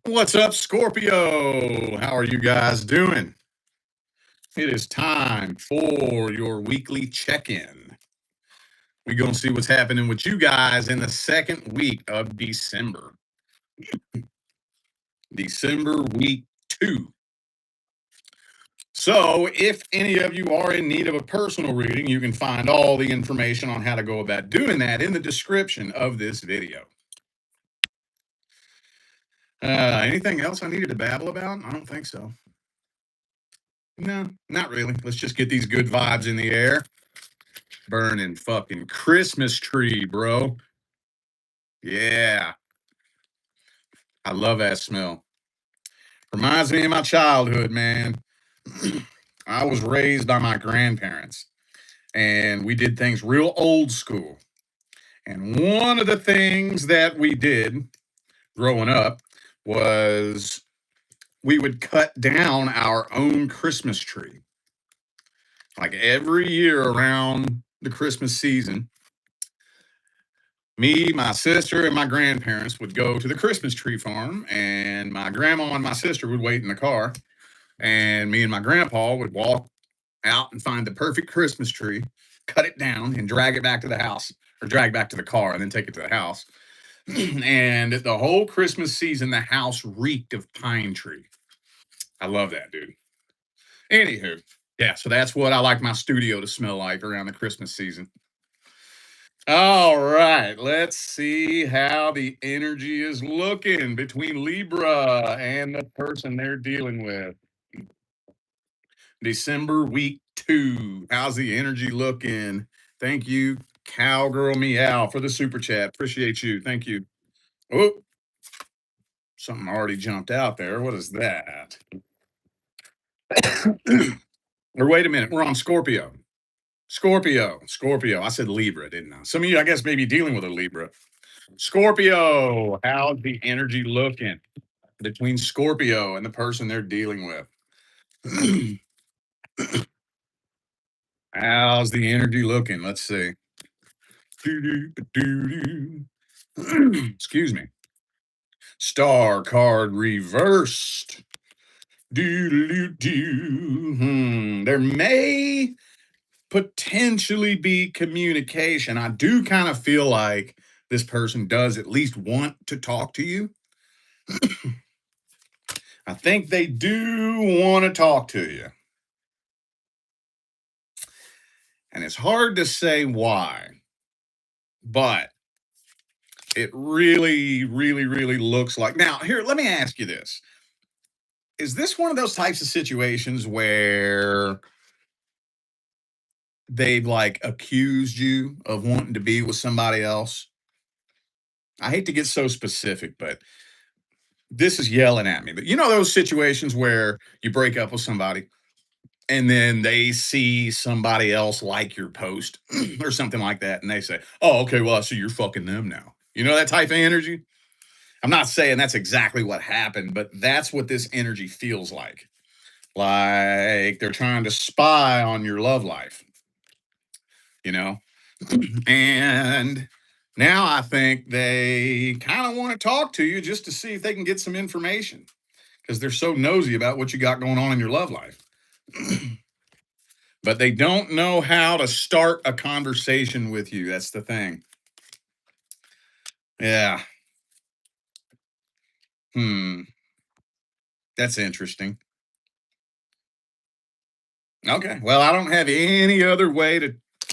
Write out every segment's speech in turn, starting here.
What's up, Scorpio? How are you guys doing? It is time for your weekly check-in. We're going to see what's happening with you guys in the second week of December. December week 2. So, if any of you are in need of a personal reading, you can find all the information on how to go about doing that in the description of this video. Anything else I needed to babble about? I don't think so. No, not really. Let's just get these good vibes in the air. Burning fucking Christmas tree, bro. Yeah, I love that smell. Reminds me of my childhood, man. I was raised by my grandparents, and we did things real old school. And one of the things that we did growing up was we would cut down our own Christmas tree. Like every year around the Christmas season, me, my sister, and my grandparents would go to the Christmas tree farm, and my grandma and my sister would wait in the car. And me and my grandpa would walk out and find the perfect Christmas tree, cut it down, and drag it back to the house, or drag back to the car and then take it to the house. And the whole Christmas season, the house reeked of pine tree. I love that, dude. Anywho, yeah, so that's what I like my studio to smell like around the Christmas season. All right, let's see how the energy is looking between Libra and the person they're dealing with. December week 2. How's the energy looking? Thank you, Cowgirl Meow, for the super chat. Appreciate you. Thank you. Oh, something already jumped out there. What is that? Or wait a minute, we're on Scorpio. Scorpio. I said Libra, didn't I? Some of you, I guess, may be dealing with a Libra. Scorpio, how's the energy looking between Scorpio and the person they're dealing with? How's the energy looking? Let's see. Excuse me. Star card reversed. There may potentially be communication. I do kind of feel like this person does at least want to talk to you. I think they do want to talk to you. And it's hard to say why, but it really looks like. Now, here, let me ask you this. Is this one of those types of situations where they've like accused you of wanting to be with somebody else? I hate to get so specific, but this is yelling at me. But you know those situations where you break up with somebody and then they see somebody else like your post or something like that, and they say, "Oh, okay, well, I see you're fucking them now." You know that type of energy? I'm not saying that's exactly what happened, but that's what this energy feels like. Like they're trying to spy on your love life, you know? And now I think they kind of want to talk to you just to see if they can get some information because they're so nosy about what you got going on in your love life. But they don't know how to start a conversation with you. That's the thing. Yeah. That's interesting. Okay. Well, I don't have any other way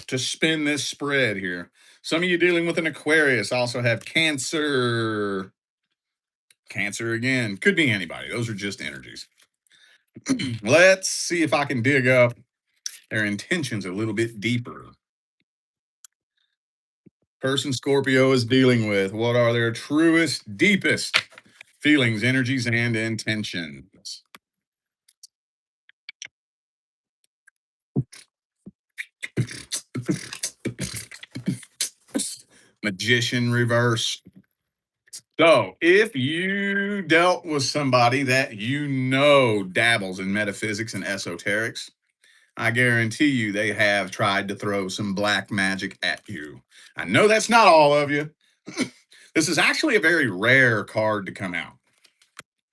to spin this spread here. Some of you dealing with an Aquarius also have Cancer. Cancer again. Could be anybody. Those are just energies. Let's see if I can dig up their intentions a little bit deeper. Person Scorpio is dealing with. What are their truest, deepest feelings, energies, and intentions? Magician reverse. So, if you dealt with somebody that you know dabbles in metaphysics and esoterics, I guarantee you they have tried to throw some black magic at you. I know that's not all of you. This is actually a very rare card to come out.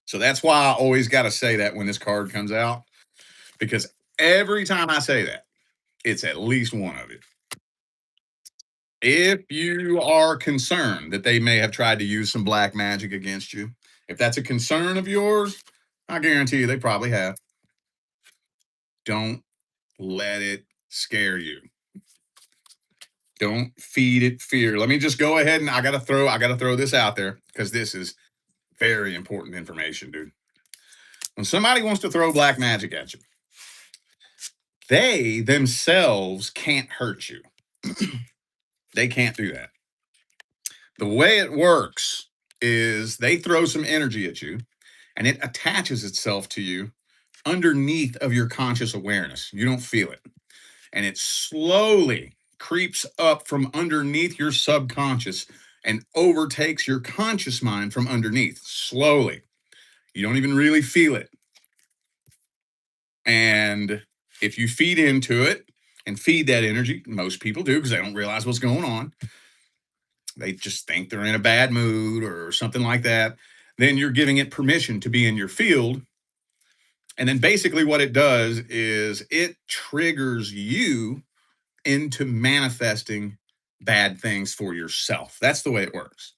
So that's why I always got to say that when this card comes out, because every time I say that, it's at least one of you. If you are concerned that they may have tried to use some black magic against you, if that's a concern of yours, I guarantee you they probably have. Don't let it scare you. Don't feed it fear. Let me just go ahead and I gotta throw this out there because this is very important information, dude. When somebody wants to throw black magic at you, they themselves can't hurt you. They can't do that. The way it works is they throw some energy at you and it attaches itself to you underneath of your conscious awareness. You don't feel it. And it slowly creeps up from underneath your subconscious and overtakes your conscious mind from underneath slowly. You don't even really feel it. And if you feed into it and feed that energy, most people do because they don't realize what's going on. They just think they're in a bad mood or something like that. Then you're giving it permission to be in your field. And then basically what it does is it triggers you into manifesting bad things for yourself. That's the way it works.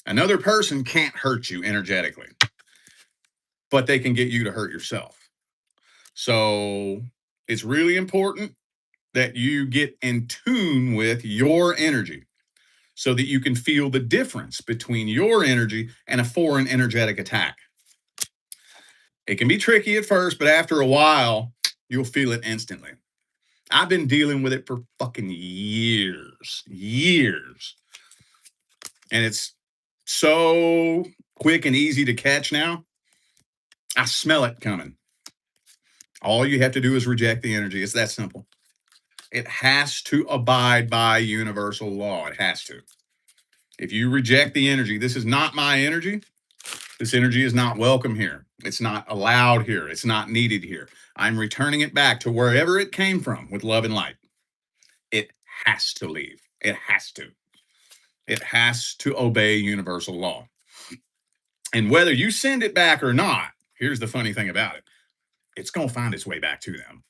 Another person can't hurt you energetically, but they can get you to hurt yourself. So it's really important that you get in tune with your energy so that you can feel the difference between your energy and a foreign energetic attack. It can be tricky at first, but after a while, you'll feel it instantly. I've been dealing with it for fucking years. And it's so quick and easy to catch now. I smell it coming. All you have to do is reject the energy. It's that simple. It has to abide by universal law. It has to. If you reject the energy, this is not my energy. This energy is not welcome here. It's not allowed here. It's not needed here. I'm returning it back to wherever it came from with love and light. It has to leave. It has to. It has to obey universal law. And whether you send it back or not, here's the funny thing about it. It's going to find its way back to them.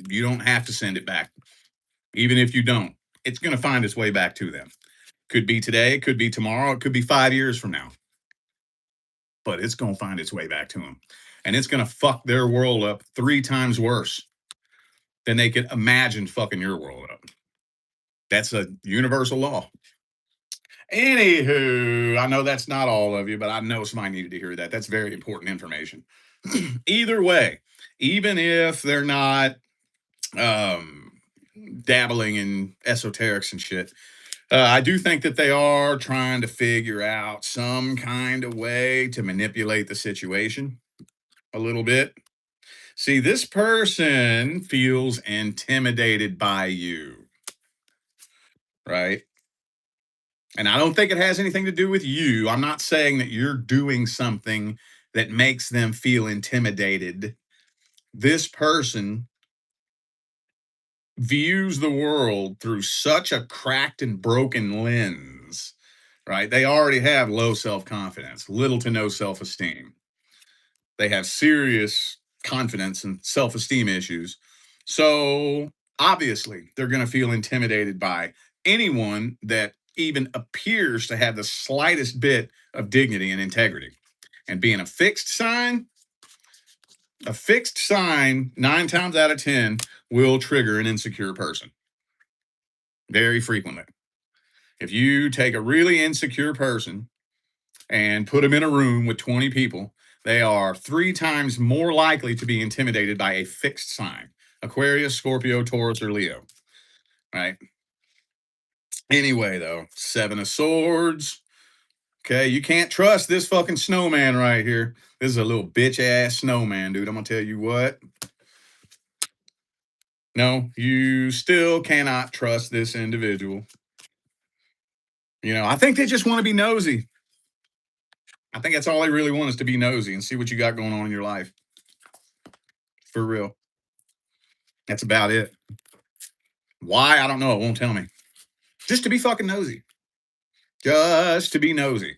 You don't have to send it back. Even if you don't, it's going to find its way back to them. Could be today, could be tomorrow, it could be 5 years from now. But it's going to find its way back to them. And it's going to fuck their world up 3 times worse than they could imagine fucking your world up. That's a universal law. Anywho, I know that's not all of you, but I know somebody needed to hear that. That's very important information. Either way, even if they're not um, dabbling in esoterics and shit, I do think that they are trying to figure out some kind of way to manipulate the situation a little bit. See, this person feels intimidated by you, right? And I don't think it has anything to do with you. I'm not saying that you're doing something that makes them feel intimidated. This person views the world through such a cracked and broken lens, right? They already have low self confidence, little to no self esteem. They have serious confidence and self esteem issues. So obviously, they're going to feel intimidated by anyone that even appears to have the slightest bit of dignity and integrity. And being a fixed sign, 9 times out of 10, will trigger an insecure person very frequently. If you take a really insecure person and put them in a room with 20 people, they are 3 times more likely to be intimidated by a fixed sign: Aquarius, Scorpio, Taurus, or Leo. Right? Anyway, though, 7 of Swords. Okay, you can't trust this fucking snowman right here. This is a little bitch ass snowman, dude. I'm gonna tell you what. No, you still cannot trust this individual. I think they just want to be nosy. I think that's all they really want is to be nosy and see what you got going on in your life. For real. That's about it. Why? I don't know. It won't tell me. Just to be fucking nosy. Just to be nosy.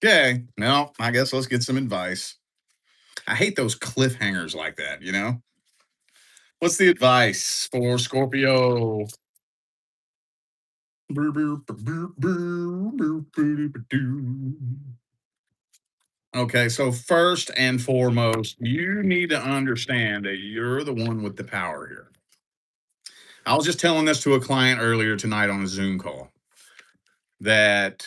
Okay. No, I guess let's get some advice. I hate those cliffhangers like that, you know? What's the advice for Scorpio? Okay, so first and foremost, you need to understand that you're the one with the power here. I was just telling this to a client earlier tonight on a Zoom call that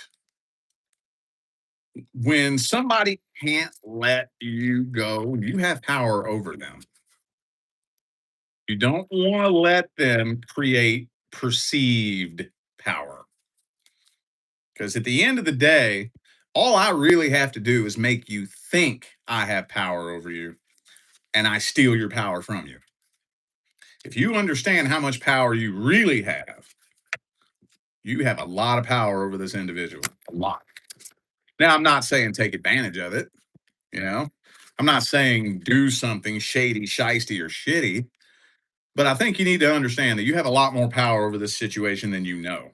when somebody can't let you go, you have power over them. You don't want to let them create perceived power. Because at the end of the day, all I really have to do is make you think I have power over you and I steal your power from you. If you understand how much power you have a lot of power over this individual. A lot. Now, I'm not saying take advantage of it, you know, I'm not saying do something shady, shisty, or shitty, but I think you need to understand that you have a lot more power over this situation than you know.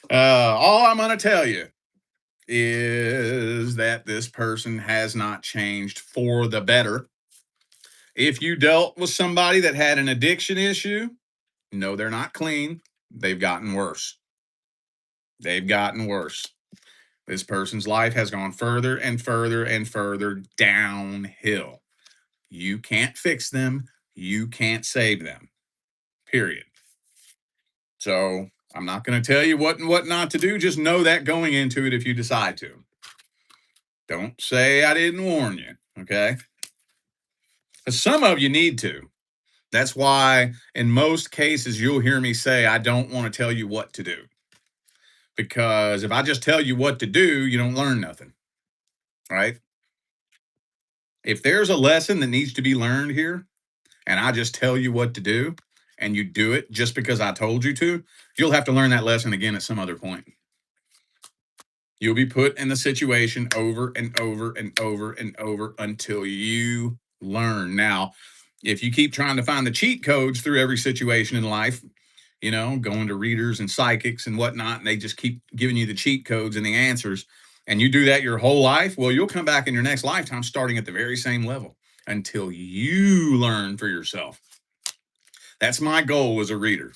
All I'm going to tell you is that this person has not changed for the better. If you dealt with somebody that had an addiction issue, no, they're not clean. They've gotten worse. They've gotten worse. This person's life has gone further and further and further downhill. You can't fix them. You can't save them. Period. So I'm not going to tell you what and what not to do. Just know that going into it if you decide to. Don't say I didn't warn you. Okay. Some of you need to. That's why, in most cases, you'll hear me say, I don't want to tell you what to do. Because if I just tell you what to do, you don't learn nothing. Right? If there's a lesson that needs to be learned here, and I just tell you what to do, and you do it just because I told you to, you'll have to learn that lesson again at some other point. You'll be put in the situation over and over and over and over until you learn. Now, if you keep trying to find the cheat codes through every situation in life, going to readers and psychics and whatnot, and they just keep giving you the cheat codes and the answers, and you do that your whole life, well, you'll come back in your next lifetime starting at the very same level until you learn for yourself. That's my goal as a reader.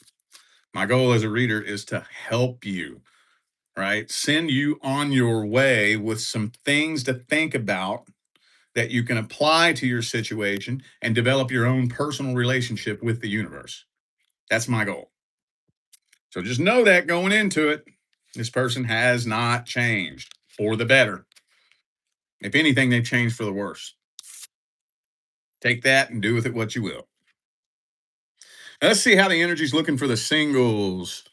My goal as a reader is to help you, right? Send you on your way with some things to think about that you can apply to your situation and develop your own personal relationship with the universe. That's my goal. So just know that going into it, this person has not changed for the better. If anything, they've changed for the worse. Take that and do with it what you will. Let's see how the energy's looking for the singles.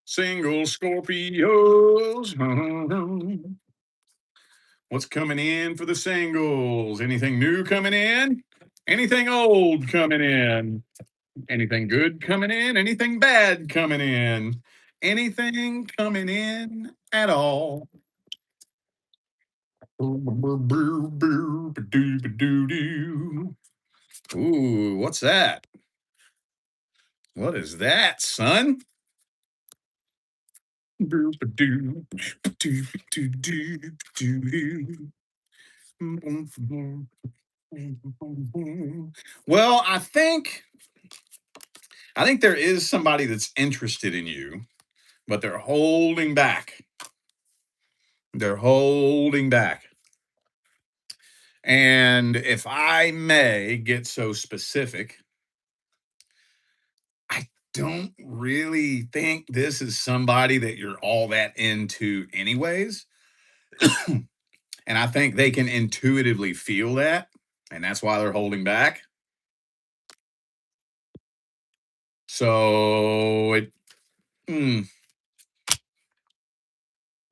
Single Scorpios. What's coming in for the singles? Anything new coming in? Anything old coming in? Anything good coming in? Anything bad coming in? Anything coming in at all? Ooh, what's that? What is that, son? Well, I think there is somebody that's interested in you, but they're holding back. They're holding back. And if I may get so specific, I don't really think this is somebody that you're all that into, anyways. And I think they can intuitively feel that. And that's why they're holding back. So it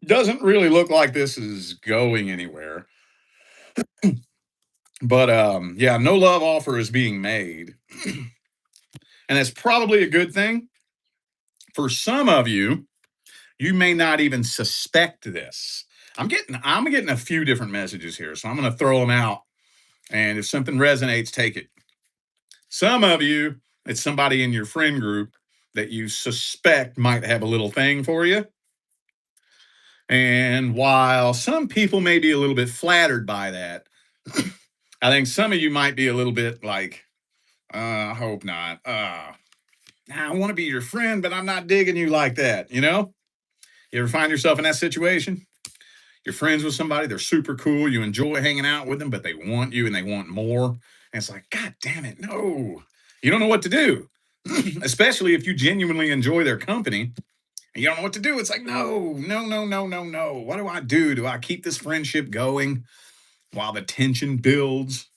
doesn't really look like this is going anywhere. But yeah, no love offer is being made. And that's probably a good thing. For some of you, you may not even suspect this. I'm getting a few different messages here, so I'm going to throw them out. And if something resonates, take it. Some of you, it's somebody in your friend group that you suspect might have a little thing for you. And while some people may be a little bit flattered by that, I think some of you might be a little bit like, I hope not. I want to be your friend, but I'm not digging you like that. You know, you ever find yourself in that situation? You're friends with somebody, they're super cool, you enjoy hanging out with them, but they want you and they want more. And it's like, God damn it, no. You don't know what to do, especially if you genuinely enjoy their company and you don't know what to do. It's like, no, no, no, no, no, no. What do I do? Do I keep this friendship going while the tension builds?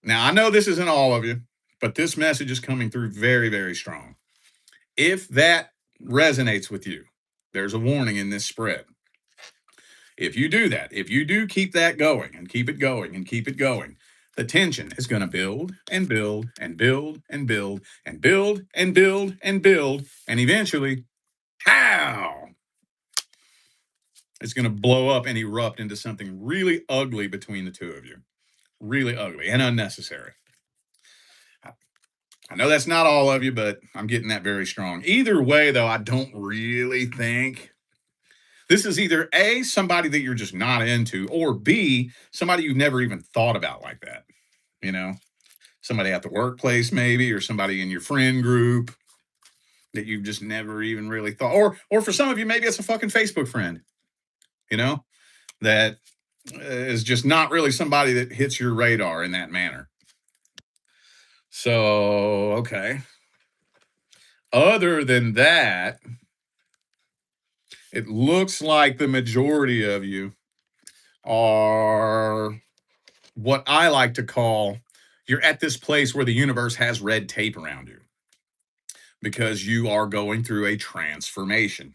Now, I know this isn't all of you, but this message is coming through very, very strong. If that resonates with you, there's a warning in this spread. If you do that, if you do keep that going and keep it going and keep it going, the tension is going to build and build and build and build and build and build and build. And eventually, how? It's going to blow up and erupt into something really ugly between the two of you. Really ugly and unnecessary. I know that's not all of you, but I'm getting that very strong. Either way, though, I don't really think this is either A, somebody that you're just not into, or B, somebody you've never even thought about like that. You know, somebody at the workplace, maybe, or somebody in your friend group that you've just never even really thought. Or for some of you, maybe it's a fucking Facebook friend, you know, that is just not really somebody that hits your radar in that manner. So, okay. Other than that, it looks like the majority of you are what I like to call you're at this place where the universe has red tape around you because you are going through a transformation.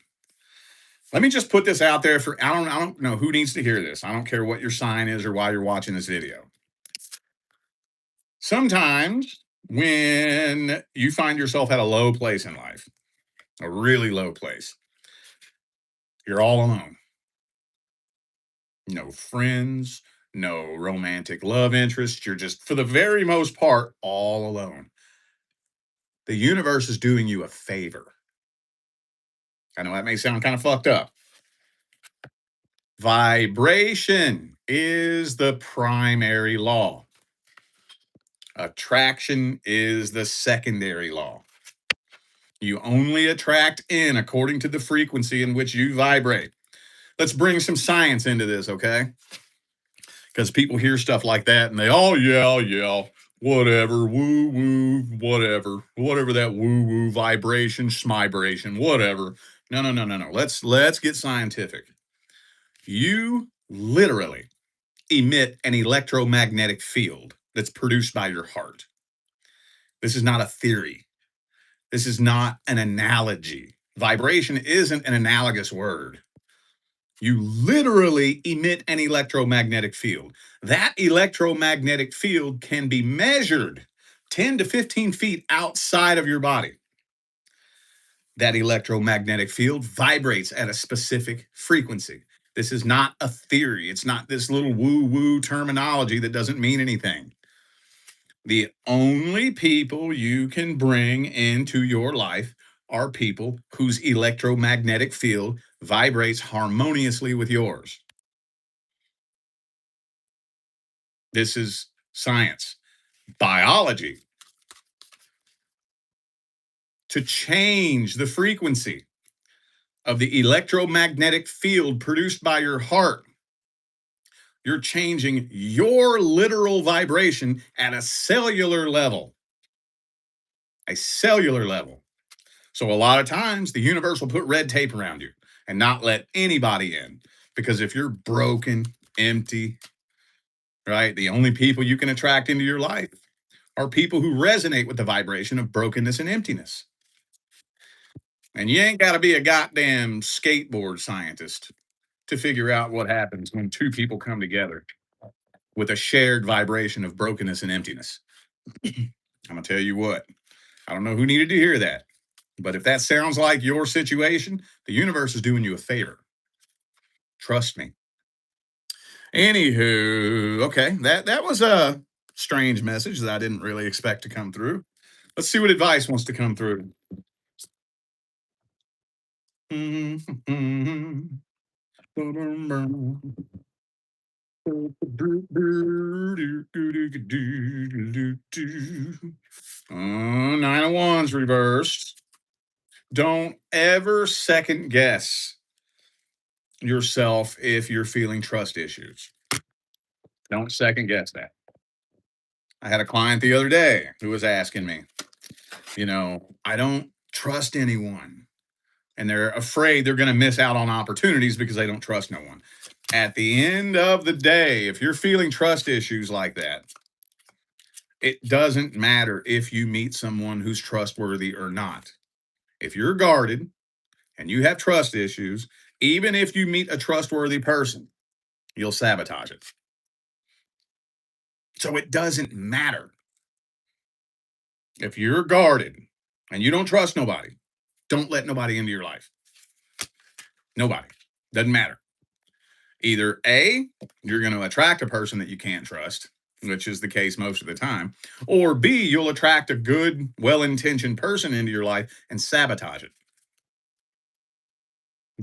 Let me just put this out there for I don't know who needs to hear this. I don't care what your sign is or why you're watching this video. Sometimes when you find yourself at a low place in life, a really low place, you're all alone. No friends, no romantic love interest. You're just, for the very most part, all alone. The universe is doing you a favor. I know that may sound kind of fucked up. Vibration is the primary law. Attraction is the secondary law. You only attract in according to the frequency in which you vibrate. Let's bring some science into this, okay? Because people hear stuff like that and they, oh, yeah, yeah, whatever, woo woo, whatever that woo woo vibration, smibration, whatever. No, no, no, no, no. Let's get scientific. You literally emit an electromagnetic field that's produced by your heart. This is not a theory. This is not an analogy. Vibration isn't an analogous word. You literally emit an electromagnetic field. That electromagnetic field can be measured 10 to 15 feet outside of your body. That electromagnetic field vibrates at a specific frequency. This is not a theory. It's not this little woo woo terminology that doesn't mean anything. The only people you can bring into your life are people whose electromagnetic field vibrates harmoniously with yours. This is science, biology. To change the frequency of the electromagnetic field produced by your heart, you're changing your literal vibration at a cellular level. A cellular level. So a lot of times the universe will put red tape around you and not let anybody in. Because if you're broken, empty, right, the only people you can attract into your life are people who resonate with the vibration of brokenness and emptiness. And you ain't got to be a goddamn skateboard scientist to figure out what happens when two people come together with a shared vibration of brokenness and emptiness. I'm going to tell you what, I don't know who needed to hear that, but if that sounds like your situation, the universe is doing you a favor. Trust me. Anywho, okay, that was a strange message that I didn't really expect to come through. Let's see what advice wants to come through. Nine of Wands reversed. Don't ever second guess yourself if you're feeling trust issues. Don't second guess that. I had a client the other day who was asking me, I don't trust anyone. And they're afraid they're going to miss out on opportunities because they don't trust no one. At the end of the day, if you're feeling trust issues like that, it doesn't matter if you meet someone who's trustworthy or not. If you're guarded and you have trust issues, even if you meet a trustworthy person, you'll sabotage it. So it doesn't matter. If you're guarded and you don't trust nobody, don't let nobody into your life. Nobody. Doesn't matter. Either A, you're going to attract a person that you can't trust, which is the case most of the time, or B, you'll attract a good, well-intentioned person into your life and sabotage it.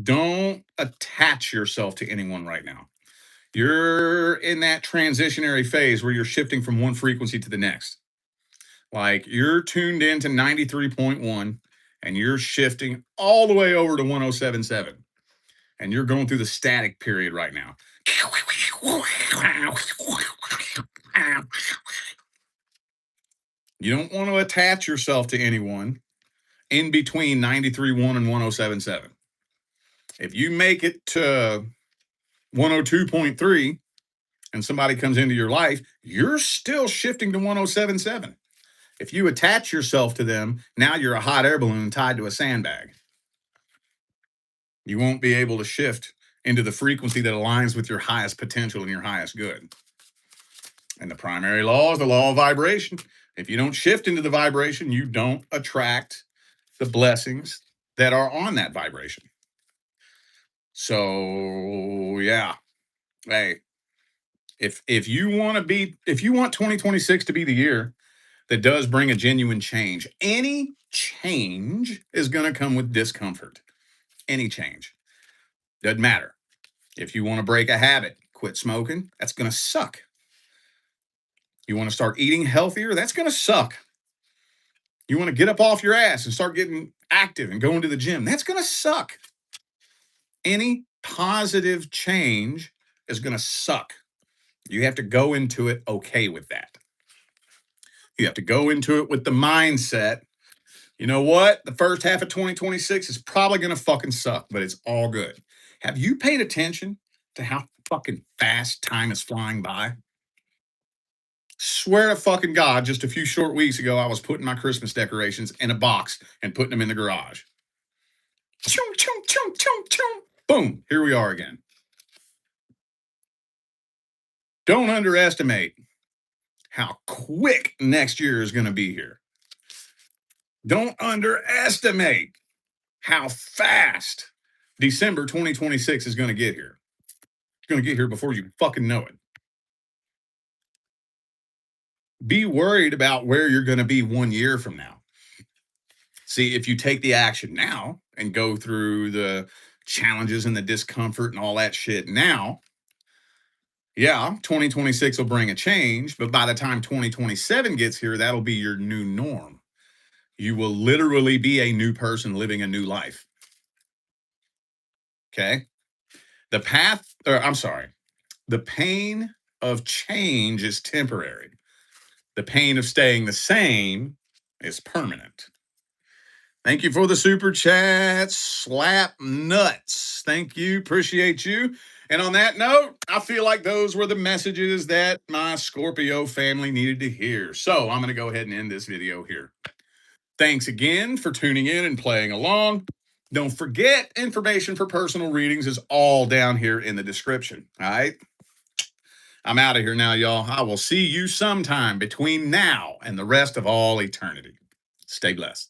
Don't attach yourself to anyone right now. You're in that transitionary phase where you're shifting from one frequency to the next. Like you're tuned into 93.1 and you're shifting all the way over to 1077. And you're going through the static period right now. You don't want to attach yourself to anyone in between 93.1 and 1077. If you make it to 102.3 and somebody comes into your life, you're still shifting to 1077. If you attach yourself to them, now you're a hot air balloon tied to a sandbag. You won't be able to shift into the frequency that aligns with your highest potential and your highest good. And the primary law is the law of vibration. If you don't shift into the vibration, you don't attract the blessings that are on that vibration. So, yeah. Hey, if you want 2026 to be the year that does bring a genuine change, any change is going to come with discomfort. Any change. Doesn't matter. If you want to break a habit, quit smoking, that's going to suck. You want to start eating healthier, that's going to suck. You want to get up off your ass and start getting active and going to the gym, that's going to suck. Any positive change is going to suck. You have to go into it okay with that. You have to go into it with the mindset, you know what? The first half of 2026 is probably going to fucking suck, but it's all good. Have you paid attention to how fucking fast time is flying by? Swear to fucking God, just a few short weeks ago, I was putting my Christmas decorations in a box and putting them in the garage. Choom, choom, choom, choom, choom. Boom, here we are again. Don't underestimate how quick next year is going to be here. Don't underestimate how fast December 2026 is going to get here. It's going to get here before you fucking know it. Be worried about where you're going to be 1 year from now. See, if you take the action now and go through the challenges and the discomfort and all that shit now, yeah, 2026 will bring a change, but by the time 2027 gets here, that'll be your new norm. You will literally be a new person living a new life. Okay? The pain of change is temporary. The pain of staying the same is permanent. Thank you for the super chat. Slap nuts. Thank you. Appreciate you. And on that note, I feel like those were the messages that my Scorpio family needed to hear. So I'm going to go ahead and end this video here. Thanks again for tuning in and playing along. Don't forget, information for personal readings is all down here in the description. All right? I'm out of here now, y'all. I will see you sometime between now and the rest of all eternity. Stay blessed.